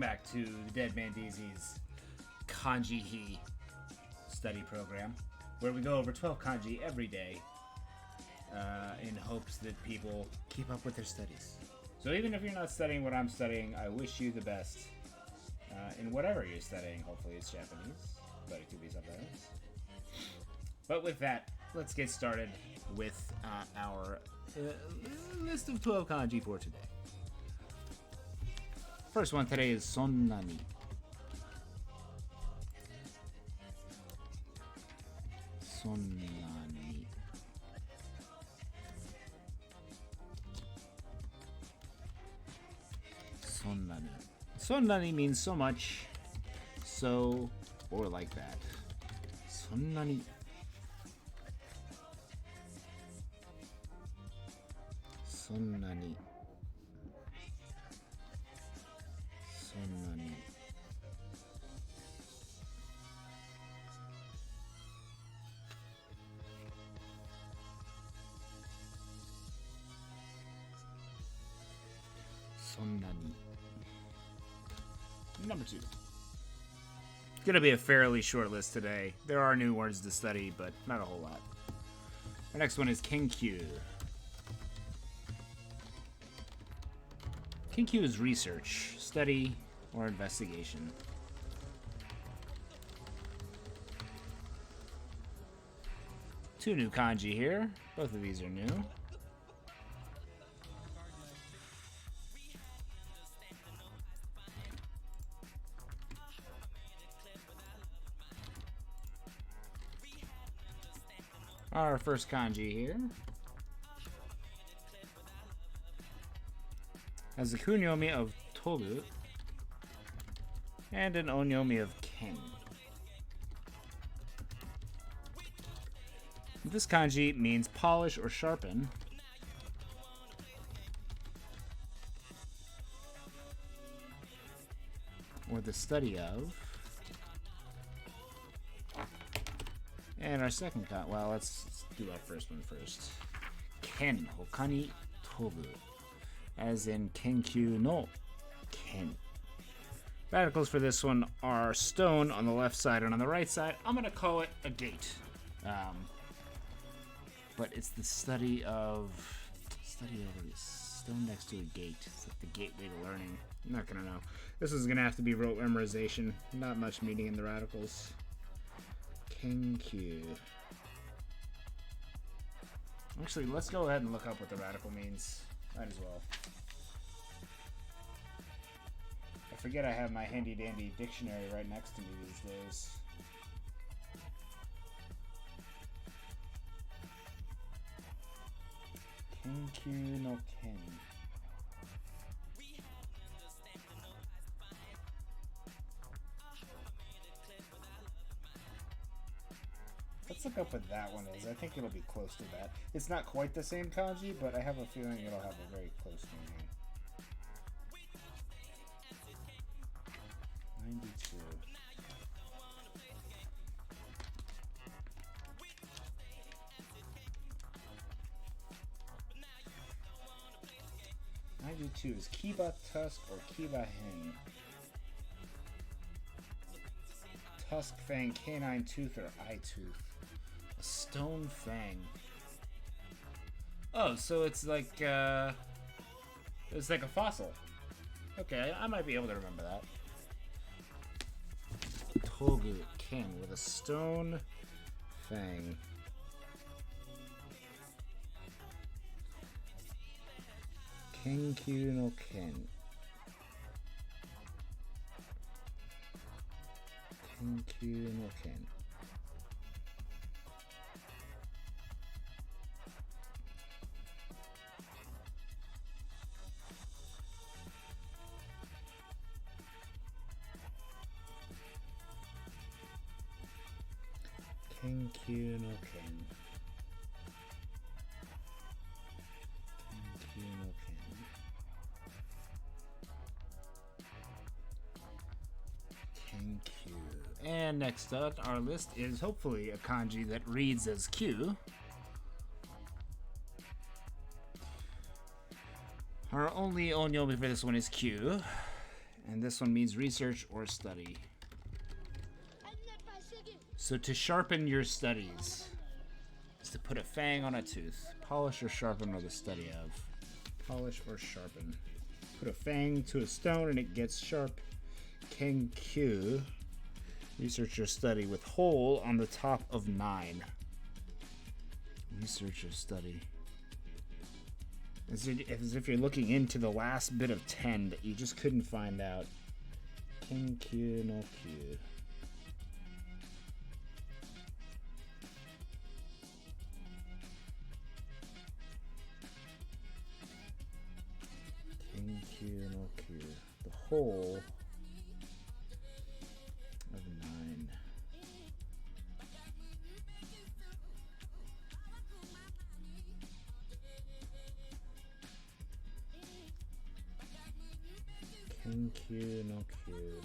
Back to the Dead Man DZ's Kanji He study program, where we go over 12 kanji every day in hopes that people keep up with their studies. So even if you're not studying what I'm studying, I wish you the best in whatever you're studying. Hopefully it's Japanese, but it could be something else. But with that, let's get started with our list of 12 kanji for today. First one today is sonnani. Sonnani. Sonnani. Sonnani means so much, so, or like that. Sonnani. Sonnani. Sonnani. Sonnani. Number 2. It's gonna be a fairly short list today. There are new words to study, but not a whole lot. Our next one is kenkyu. Kenkyu is research, study, or investigation. Two new kanji here. Both of these are new. Our first kanji here has the kunyomi of togu and an onyomi of ken. This kanji means polish or sharpen. Or the study of. And our second kanji, well, let's do our first one first. Ken hokani tobu, as in kenkyu no ken. Radicals for this one are stone on the left side and on the right side. I'm going to call it a gate. But it's the study of stone next to a gate. It's like the gateway to learning. I'm not going to know. This is going to have to be rote memorization. Not much meaning in the radicals. Kenkyu. Actually, let's go ahead and look up what the radical means. Might as well. I forget I have my handy dandy dictionary right next to me these days. Kenkyu no ken. Let's look up what that one is. I think it'll be close to that. It's not quite the same kanji, but I have a feeling it'll have a very close meaning. 92. Is kiba tusk or kiba hen. Tusk, fang, canine tooth, or eye tooth. A stone fang. Oh, so it's like a fossil. Okay, I might be able to remember that. Togu ken with a stone fang. Kenkyu no ken. Kenkyu no ken. Kenkyu no ken. Kenkyu no ken. Kenkyu. And next up on our list is hopefully a kanji that reads as Q. Our only onyomi for this one is Q. And this one means research or study. So to sharpen your studies is to put a fang on a tooth. Polish or sharpen or the study of. Polish or sharpen. Put a fang to a stone and it gets sharp. Kenkyu. Research or study with hole on the top of 9. Research or study. As if you're looking into the last bit of 10 that you just couldn't find out. Kenkyu no Kyu. Kenkyu no Kyu. The whole of 9. Kenkyu no Kyu.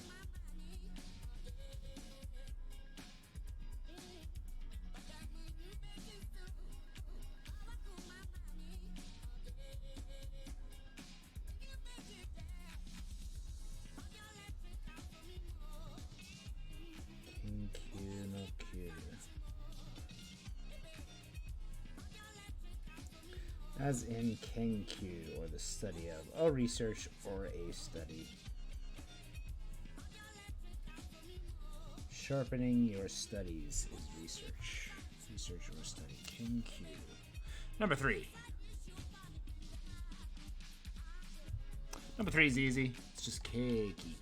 Kenkyu no Kyu. As in Kenkyu, or the study of, a research or a study. Sharpening your studies is research. Research or study. Kenkyu. Number 3. Number 3 is easy. It's just keiki.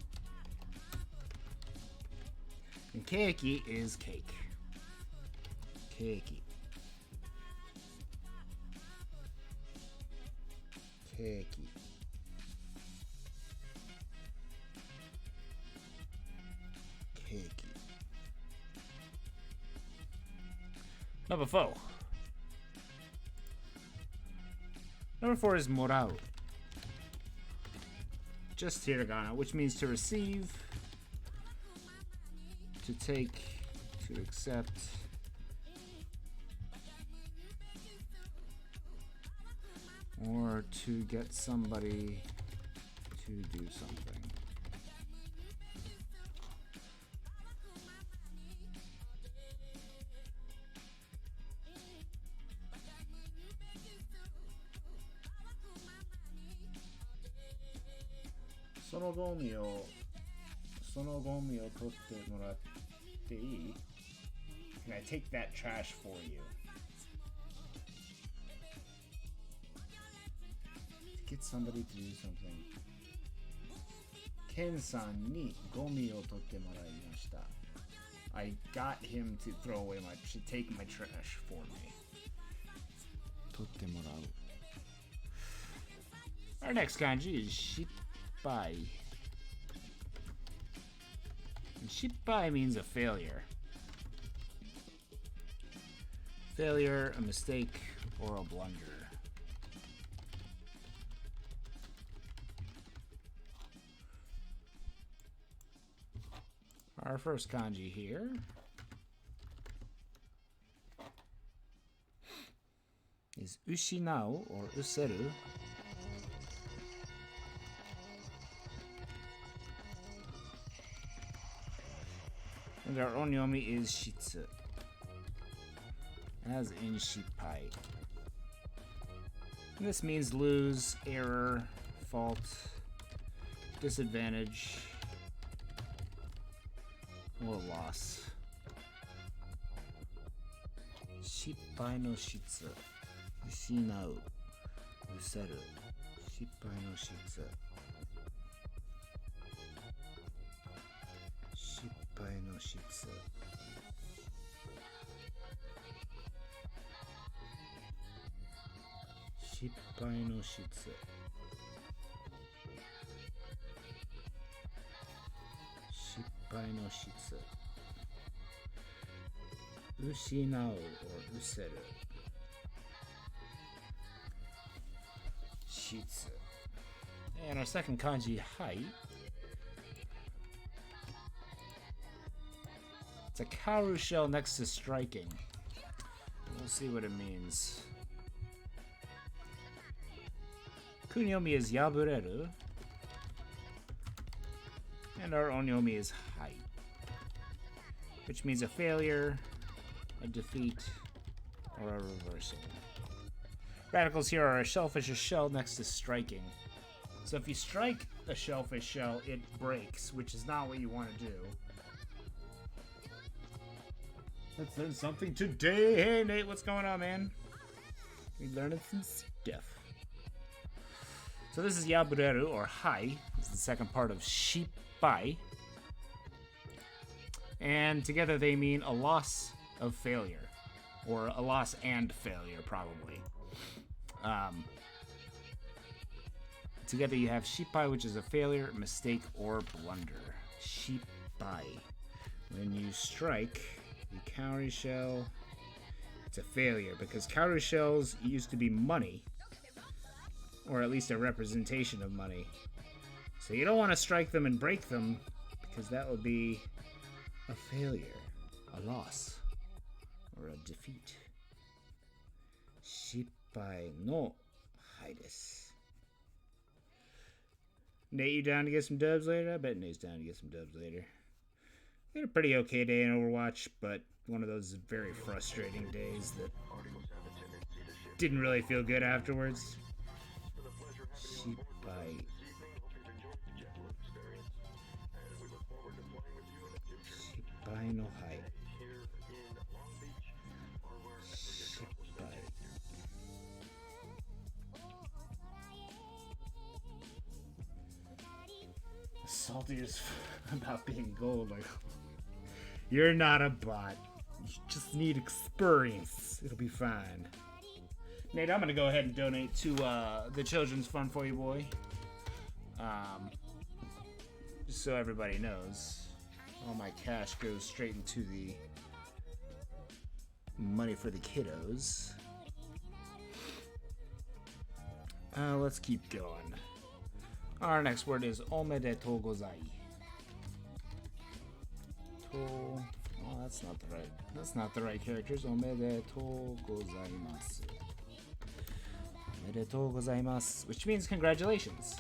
And keiki is cake. Keiki. Keiki. Keiki. Number 4. Number 4 is morau. Just hiragana, which means to receive, to take, to accept. Or to get somebody to do something. Sono gomi o totte moratte ii? Can I take that trash for you? Get somebody to do something. Ken-san ni gomi o totte moraimashita. I got him to take my trash for me. Totte morau. Our next kanji is shippai. And shippai means a failure. Failure, a mistake, or a blunder. Our first kanji here is ushinau or useru. And our onyomi is shitsu, as in shippai. And this means lose, error, fault, disadvantage, or loss. Shippai no shitsu. Ushinau. Useru. Shippai no shitsu. Shippai no shitsu. Shippai no shitsu. Shippai no shitsu. Ushinau or useru. Shitsu. And our second kanji, hai. It's a karu shell next to striking. We'll see what it means. Kunyomi is yabureru. And our onyomi is hai, which means a failure, a defeat, or a reversal. Radicals here are a shellfish shell next to striking. So if you strike a shellfish shell, it breaks, which is not what you want to do. Let's learn something today. Hey, Nate, what's going on, man? We learning some stuff. So this is yabureru, or hai. It's the second part of shippai. And together they mean a loss of failure. Or a loss and failure, probably. Together you have shippai, which is a failure, mistake, or blunder. Shippai. When you strike the cowrie shell, it's a failure, because cowrie shells used to be money. Or at least a representation of money. So you don't want to strike them and break them, because that would be a failure, a loss, or a defeat. Shippai no hai desu. Nate, you down to get some dubs later? I bet Nate's down to get some dubs later. We had a pretty okay day in Overwatch, but one of those very frustrating days that didn't really feel good afterwards. Shippai. Shippai no hai. Shippai. Salty as about being gold. Like, you're not a bot. You just need experience. It'll be fine. Nate, I'm gonna go ahead and donate to the Children's Fund for you, boy. Just so everybody knows, all my cash goes straight into the money for the kiddos. Let's keep going. Our next word is Omedetto gozai. Oh, that's not the right characters. Omedetto gozaimasu. Omedetto gozaimasu, which means congratulations.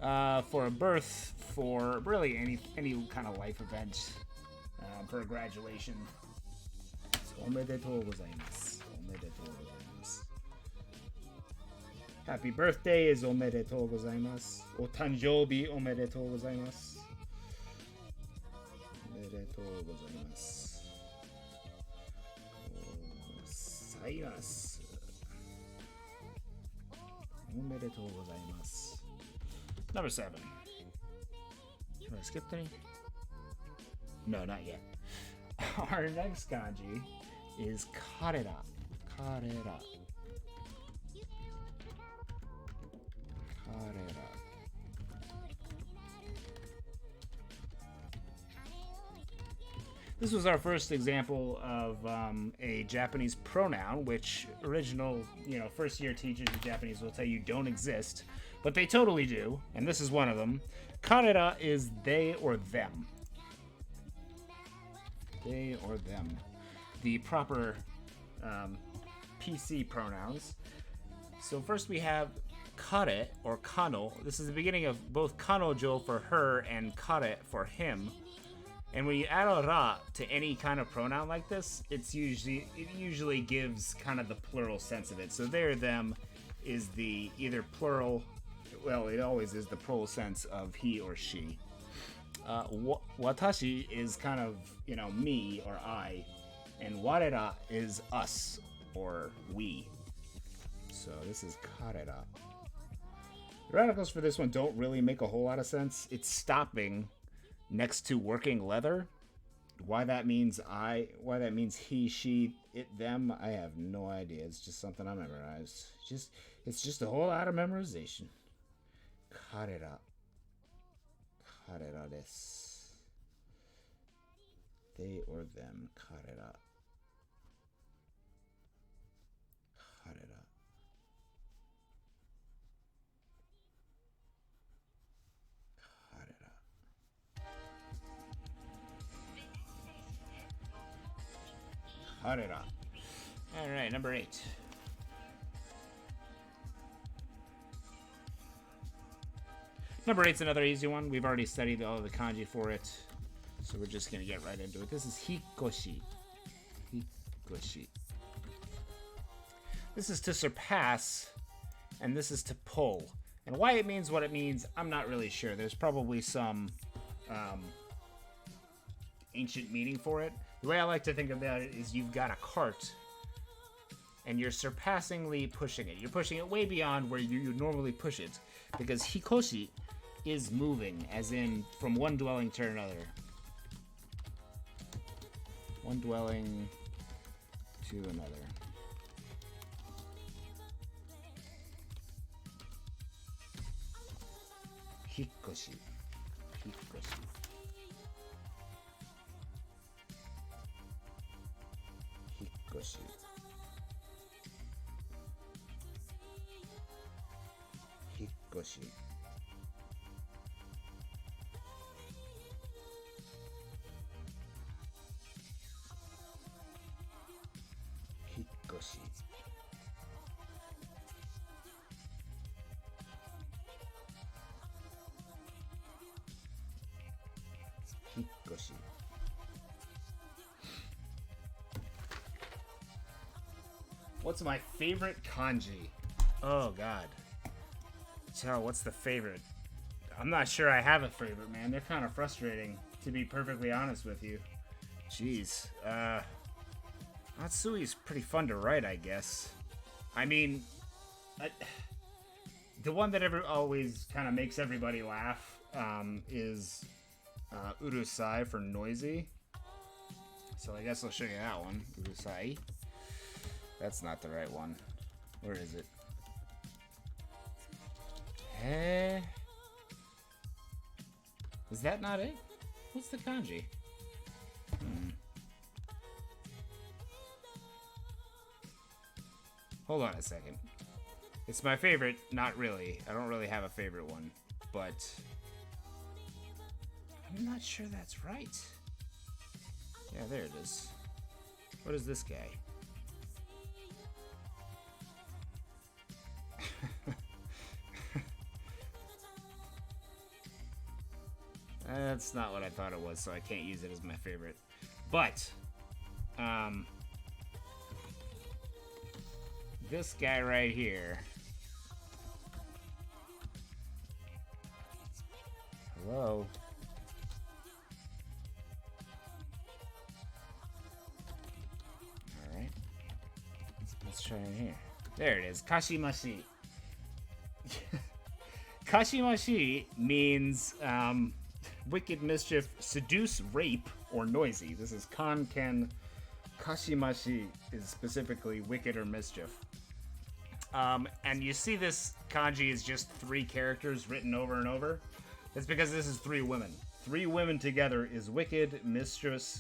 For a birth, for really any kind of life event, for a graduation. So, Omedetto gozaimasu. Omedetto gozaimasu. Happy birthday is Omedetto gozaimasu. Otanjoubi Omedetto gozaimasu. Omedetto gozaimasu. Gozaimasu. Omedetto gozaimasu. Number 7. Have I skipped any? No, not yet. Our next kanji is karera. Karera. Karera. This was our first example of a Japanese pronoun, which first year teachers of Japanese will tell you don't exist, but they totally do, and this is one of them. Karera is they or them. They or them. The proper PC pronouns. So first we have kare or kano. This is the beginning of both kanojo for her and kare for him. And when you add a ra to any kind of pronoun like this, it usually gives kind of the plural sense of it. So they or them is the either plural, well, it always is the plural sense of he or she. Watashi is kind of, me or I, and warera is us or we. So this is karera. The radicals for this one don't really make a whole lot of sense. It's stopping next to working leather. Why that means he, she, it, them, I have no idea. It's just something I memorized. It's just a whole lot of memorization. Karera. Karera desu. They or them. Karera. Karera. Karera. Alright, number 8. Number 8's another easy one. We've already studied all of the kanji for it, so we're just going to get right into it. This is Hikoshi. Hikoshi. This is to surpass, and this is to pull. And why it means what it means, I'm not really sure. There's probably some ancient meaning for it. The way I like to think about it is you've got a cart, and you're surpassingly pushing it. You're pushing it way beyond where you normally push it, because Hikoshi is moving, as in from one dwelling to another. One dwelling to another. Hikoshi. Hikoshi. Hikoshi. Hikoshi. Hikoshi. Hikoshi. What's my favorite kanji? Oh god. So, what's the favorite? I'm not sure I have a favorite, man. They're kind of frustrating, to be perfectly honest with you. Jeez. Matsui's pretty fun to write, I guess. I mean, the one that always kind of makes everybody laugh is Urusai for noisy. So I guess I'll show you that one. Urusai. That's not the right one. Where is it? Eh? Is that not it? What's the kanji? Hold on a second. It's my favorite, not really. I don't really have a favorite one, but I'm not sure that's right. Yeah, there it is. What is this guy? That's not what I thought it was, so I can't use it as my favorite. But, this guy right here. Hello? Alright. Let's try in here. There it is. Kashimashi. Kashimashi means, wicked, mischief, seduce, rape, or noisy. This is Kanken. Kashimashi is specifically wicked or mischief. And you see this kanji is just 3 characters written over and over. It's because this is 3 women. 3 women together is wicked, mischief,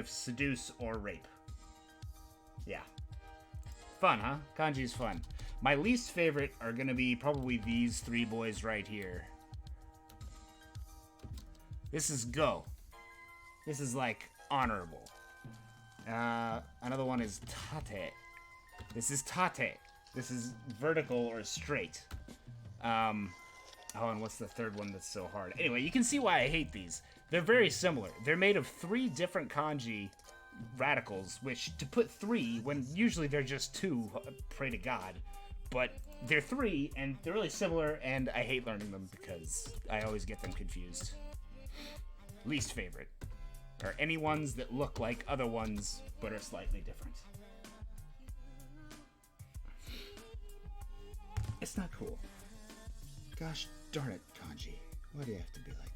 seduce, or rape. Yeah. Fun, huh? Kanji's fun. My least favorite are going to be probably these 3 boys right here. This is go. This is like honorable. Another one is tate. This is tate. This is vertical or straight. Oh, and what's the third one that's so hard? Anyway, you can see why I hate these. They're very similar. They're made of 3 different kanji radicals, which to put 3 when usually they're just 2, pray to God. But they're 3 and they're really similar, and I hate learning them because I always get them confused. Least favorite are any ones that look like other ones but are slightly different. It's not cool. Gosh darn it, kanji. Why do you have to be like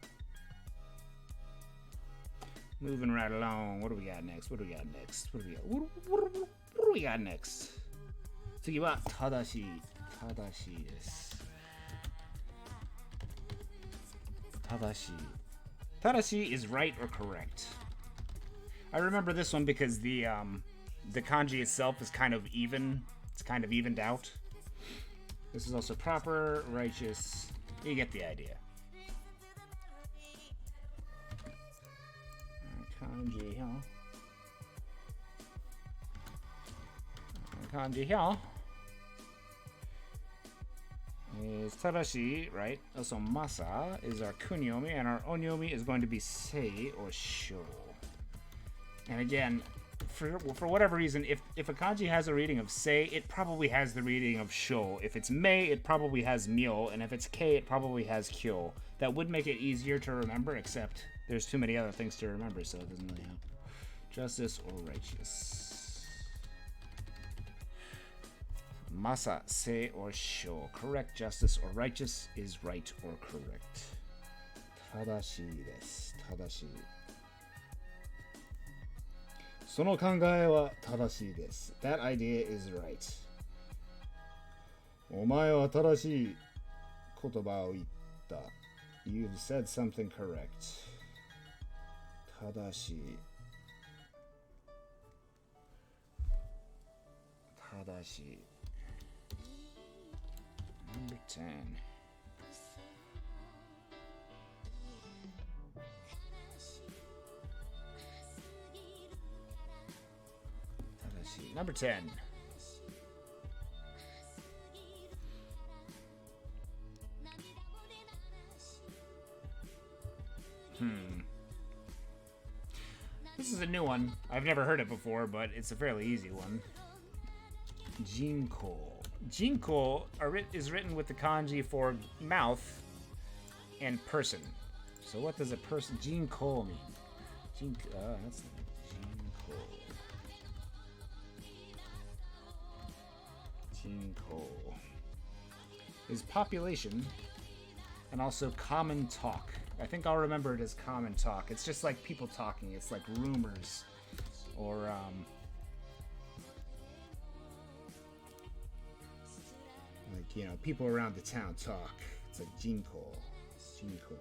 that? Moving right along. What do we got next? What do we got next? What do we got? What do we got next? 次は正しいです。正しい。Tadashi is right or correct. I remember this one because the kanji itself is kind of even. It's kind of evened out. This is also proper, righteous. You get the idea. Kanji, huh? Kanji, huh? is tadashi, right? Also, masa is our kunyomi, and our onyomi is going to be sei or sho. And again, for whatever reason, if a kanji has a reading of sei, it probably has the reading of sho. If it's mei, it probably has myo, and if it's kei, it probably has kyo. That would make it easier to remember, except there's too many other things to remember, so it doesn't really help. Justice or righteous. Masa, sei, or sho. Correct, justice, or righteous is right or correct. Tadashi desu. Tadashi. その考えは正しいです。That idea is right. お前は正しい言葉を言った。You've said something correct. 正しい。正しい。Number 10. Number 10. This is a new one. I've never heard it before, but it's a fairly easy one. Jinko. Jinko is written with the kanji for mouth and person. So what does a person Jinko mean? Jinko. That's Jinko. Jinko is population and also common talk. I think I'll remember it as common talk. It's just like people talking. It's like rumors or like, you know, people around the town talk. It's like jinko. Jinko.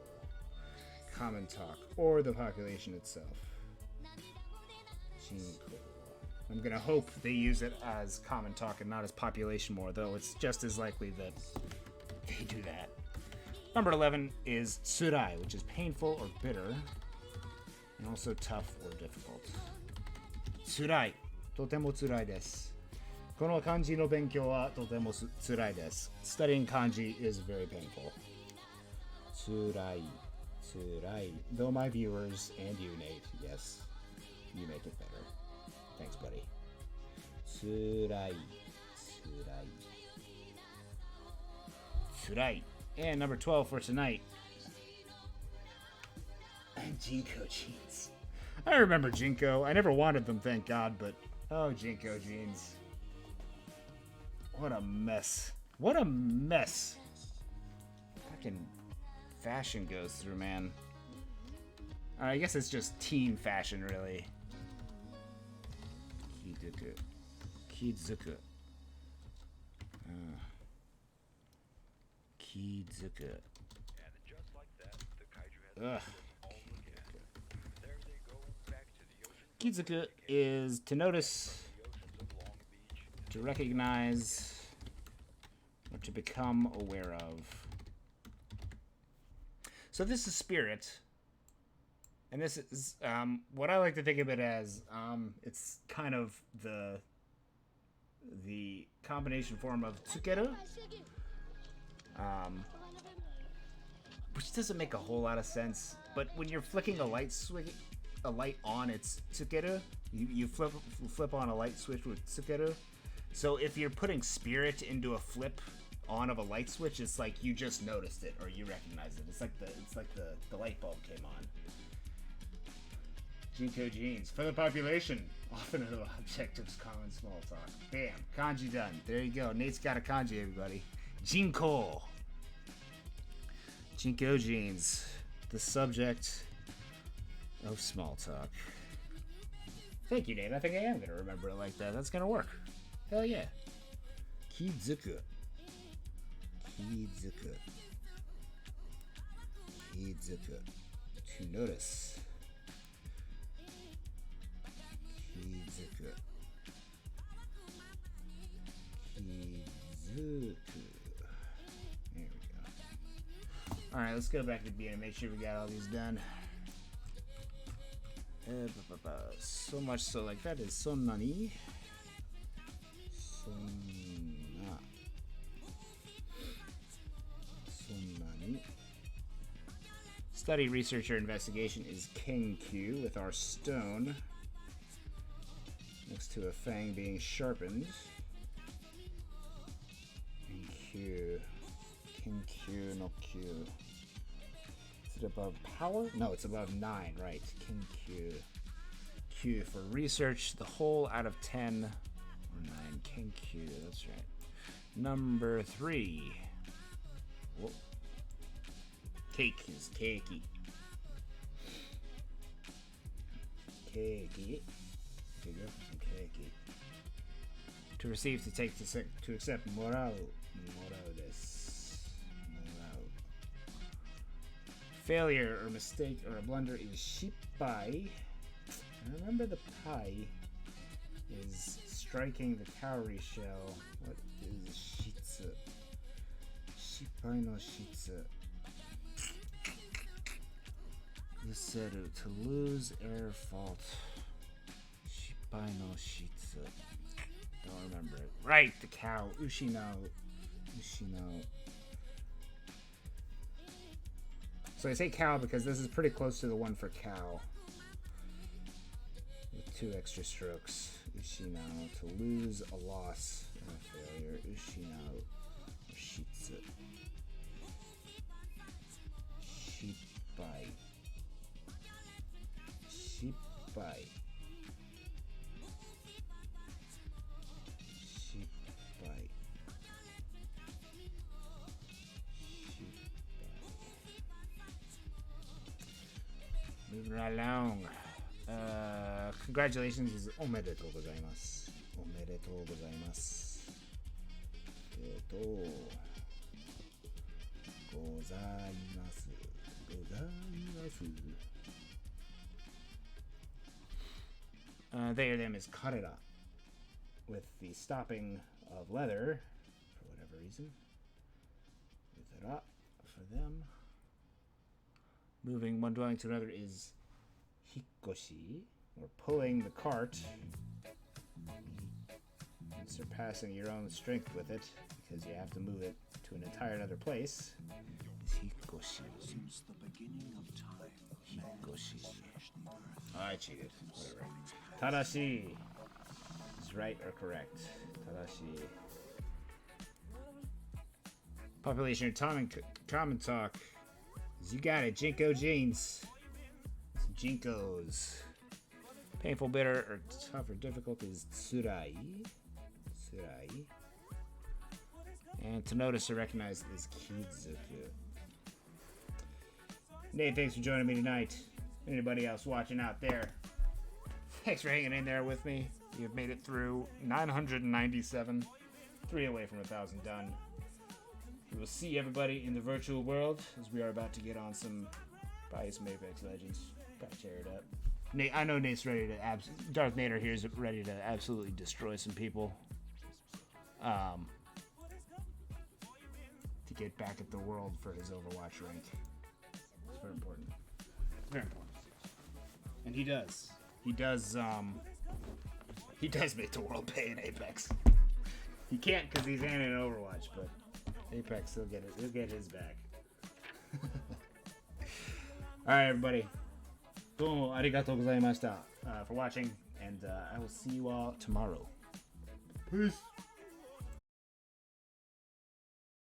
Common talk or the population itself. Jinko. I'm gonna hope they use it as common talk and not as population more, though it's just as likely that they do that. Number 11 is tsurai, which is painful or bitter, and also tough or difficult. Tsurai. Totemo tsurai desu. Kono kanji no benkyou wa totemo tsurai desu. Studying kanji is very painful. Tsurai. Tsurai. Though my viewers and you, Nate, yes, you make it better. Thanks, buddy. Tsurai. Tsurai. Tsurai. And number 12 for tonight. Jinko jeans. I remember Jinko. I never wanted them, thank God, but oh, Jinko jeans. What a mess. What a mess. Fucking fashion goes through, man. I guess it's just teen fashion, really. Kizuku. Kizuku. Kizuku. Ugh. Kizuku is to notice, to recognize, or to become aware of. So this is spirit. And this is what I like to think of it as. It's kind of the combination form of tsukeru. Which doesn't make a whole lot of sense, but when you're flicking a light on, it's tsukeru. You flip on a light switch with tsukeru. So if you're putting spirit into a flip on of a light switch, it's like you just noticed it or you recognize it. It's like the light bulb came on. Jinko jeans for the population, often an object of common small talk. Bam, kanji done. There you go. Nate's got a kanji, everybody. Jinko. Jinko jeans, the subject of small talk. Thank you, Nate. I think I am gonna remember it like that. That's gonna work. Hell yeah. Kizuku. Kizuku. Kizuku. To notice. Kizuku. Kizuku. There we go. Alright, let's go back to the beginning and make sure we got all these done. So much so, like, that is so nani. Sonna. Study, research, or investigation is Kenkyu, with our stone next to a fang being sharpened. Kenkyu. Kenkyu no Q. Is it above power? No, it's above 9, right. Kenkyu. Q for research, the whole out of 10 or 9. Kenkyu, that's right. Number 3. Whoa. Cake is cakey. Cakey. Cakey. To receive, to take, to accept. Morao. Morao desu. Morao. Failure or mistake or a blunder is shippai. And remember the pai is striking the cowrie shell. What is shitsu? Shippai no shitsu. Yuseru, to lose air fault. Shippai no shitsu. Don't remember it. Right, the cow. Ushino. Ushino. So I say cow because this is pretty close to the one for cow. With 2 extra strokes. Ushino, to lose, a loss, or a failure. Ushino. Or shitsu. Shippai. Shippai. Shippai. Moving right along. Congratulations is Omedetto gozaimasu. Omedetto gozaimasu. Gozaimasu. Gozaimasu. They or them is karera, with the stopping of leather, for whatever reason. Utara for them. Moving one dwelling to another is Hikoshi, or pulling the cart and surpassing your own strength with it, because you have to move it to an entire other place. Is Hikoshi. Since the beginning of time, Hikoshi. Oh, I cheated. Whatever. Tadashi is right or correct. Tadashi. Population or common talk. You got it. Jinko jeans. Jinkos. Painful, bitter, or tough or difficult is Tsurai. Tsurai. And to notice or recognize is Kizuku. Nate, thanks for joining me tonight. Anybody else watching out there, thanks for hanging in there with me. You've made it through 997. 3 away from 1,000 done. We will see everybody in the virtual world as we are about to get on some, probably some Apex Legends. Probably tear it up. Nate, I know Nate's ready to Darth Vader here is ready to absolutely destroy some people. To get back at the world for his Overwatch rank. It's very important. Very important. And he does. He does make the world pay in Apex. He can't because he's in Overwatch, but Apex, he'll get it. He'll get his back. Alright, everybody. Domo arigatou gozaimashita for watching, and I will see you all tomorrow. Peace.